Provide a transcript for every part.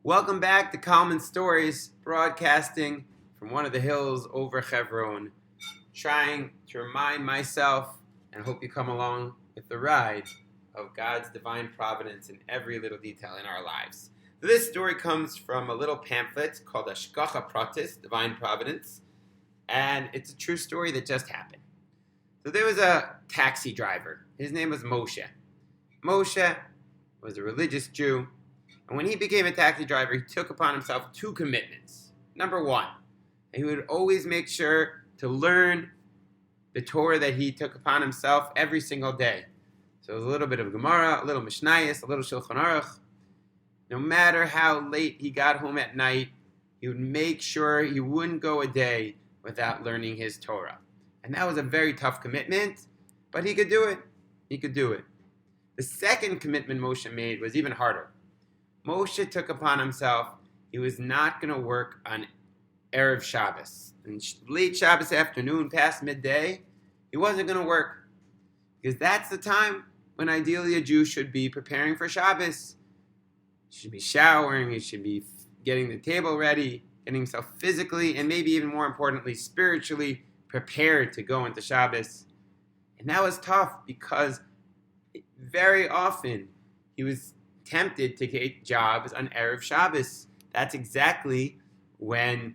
Welcome back to Kalmans Stories, broadcasting from one of the hills over Hebron, trying to remind myself and hope you come along with the ride of God's divine providence in every little detail in our lives. So this story comes from a little pamphlet called Hashgacha Pratit, Divine Providence, and it's a true story that just happened. So there was a taxi driver. His name was Moshe. Moshe was a religious Jew. And when he became a taxi driver, he took upon himself two commitments. Number one, he would always make sure to learn the Torah that he took upon himself every single day. So it was a little bit of Gemara, a little Mishnayos, a little Shulchan Aruch. No matter how late he got home at night, he would make sure he wouldn't go a day without learning his Torah. And that was a very tough commitment, but he could do it. He could do it. The second commitment Moshe made was even harder. Moshe took upon himself, he was not going to work on Erev Shabbos. And late Shabbos afternoon, past midday, he wasn't going to work. Because that's the time when ideally a Jew should be preparing for Shabbos. He should be showering, he should be getting the table ready, getting himself physically, and maybe even more importantly, spiritually prepared to go into Shabbos. And that was tough because very often he was tempted to get jobs on Erev Shabbos. That's exactly when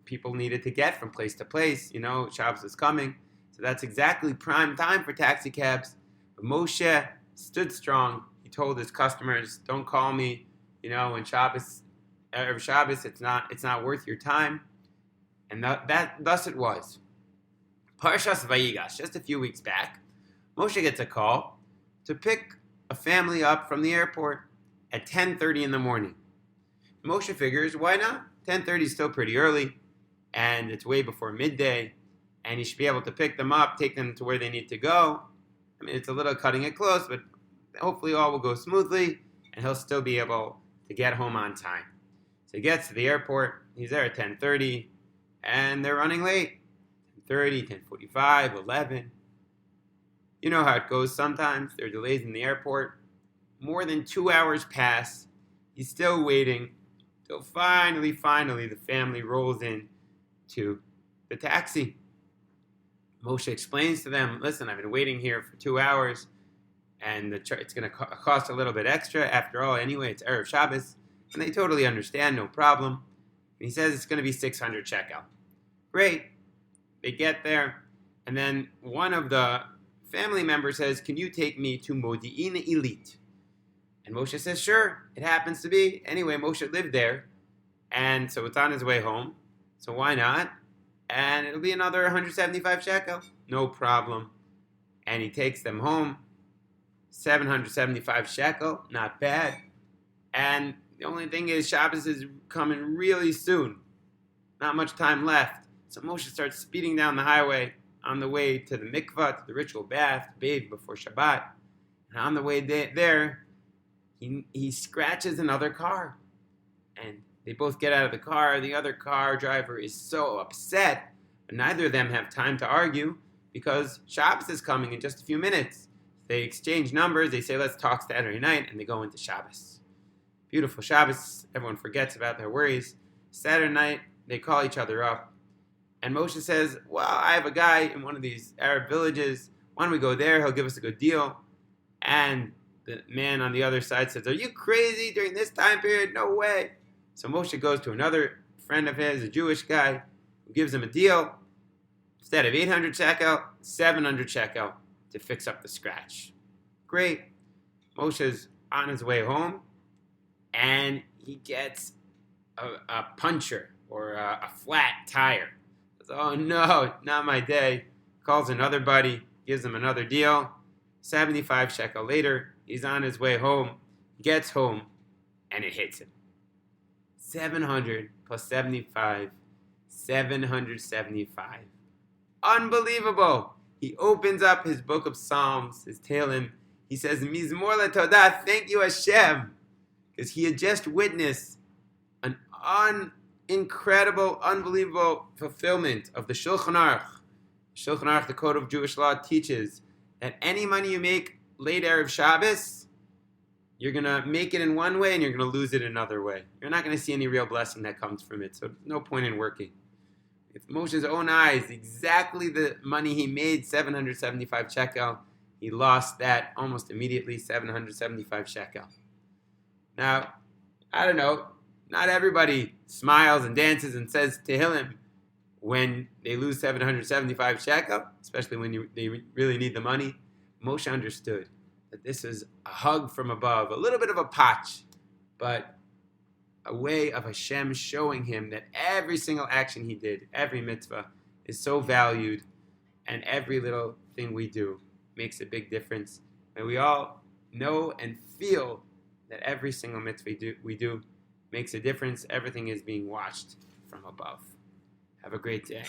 people needed to get from place to place. You know, Shabbos was coming. So that's exactly prime time for taxi cabs. But Moshe stood strong. He told his customers, don't call me, when Shabbos, Erev Shabbos, it's not worth your time. And thus it was. Parshas Vayigash, just a few weeks back, Moshe gets a call to pick a family up from the airport at 10:30 in the morning. Moshe figures, why not? 10:30 is still pretty early, and it's way before midday, and he should be able to pick them up, take them to where they need to go. I mean, it's a little cutting it close, but hopefully all will go smoothly, and he'll still be able to get home on time. So he gets to the airport, he's there at 10:30, and they're running late. 10:30, 10:45, 11. You know how it goes sometimes. There are delays in the airport. More than 2 hours pass. He's still waiting. Till finally, the family rolls in to the taxi. Moshe explains to them, listen, I've been waiting here for 2 hours, and it's going to cost a little bit extra. After all, anyway, it's Erev Shabbos. And they totally understand, no problem. And he says it's going to be 600 shekel. Great. They get there, and then one of the family members says, can you take me to Modi'in Elite? And Moshe says, sure, it happens to be. Anyway, Moshe lived there, and so it's on his way home. So why not? And it'll be another 175 shekel. No problem. And he takes them home. 775 shekel, not bad. And the only thing is, Shabbos is coming really soon. Not much time left. So Moshe starts speeding down the highway on the way to the mikvah, to the ritual bath, to bathe before Shabbat. And on the way there, he scratches another car. And they both get out of the car. The other car driver is so upset. But neither of them have time to argue because Shabbos is coming in just a few minutes. They exchange numbers. They say, let's talk Saturday night. And they go into Shabbos. Beautiful Shabbos. Everyone forgets about their worries. Saturday night, they call each other up. And Moshe says, well, I have a guy in one of these Arab villages. Why don't we go there? He'll give us a good deal. And the man on the other side says, are you crazy during this time period? No way. So Moshe goes to another friend of his, a Jewish guy, who gives him a deal. Instead of 800 shekel, 700 shekel to fix up the scratch. Great. Moshe's on his way home, and he gets a puncture or a flat tire. He says, oh no, not my day. Calls another buddy, gives him another deal. 75 shekel later, he's on his way home, gets home, and it hits him. 700 plus 75, 775. Unbelievable. He opens up his book of Psalms, his Tehillim. He says, Mizmor LeTodah, thank you Hashem. Because he had just witnessed an incredible, unbelievable fulfillment of the Shulchan Aruch. Shulchan Aruch, the code of Jewish law, teaches that any money you make late Erev Shabbos, you're going to make it in one way and you're going to lose it another way. You're not going to see any real blessing that comes from it. So no point in working. With Moshe's own eyes, exactly the money he made, 775 shekel, he lost that almost immediately, 775 shekel. Now, I don't know, not everybody smiles and dances and says Tehillim when they lose 775 shekel, especially when they really need the money. Moshe understood that this is a hug from above, a little bit of a patch, but a way of Hashem showing him that every single action he did, every mitzvah, is so valued, and every little thing we do makes a big difference. And we all know and feel that every single mitzvah we do makes a difference. Everything is being watched from above. Have a great day.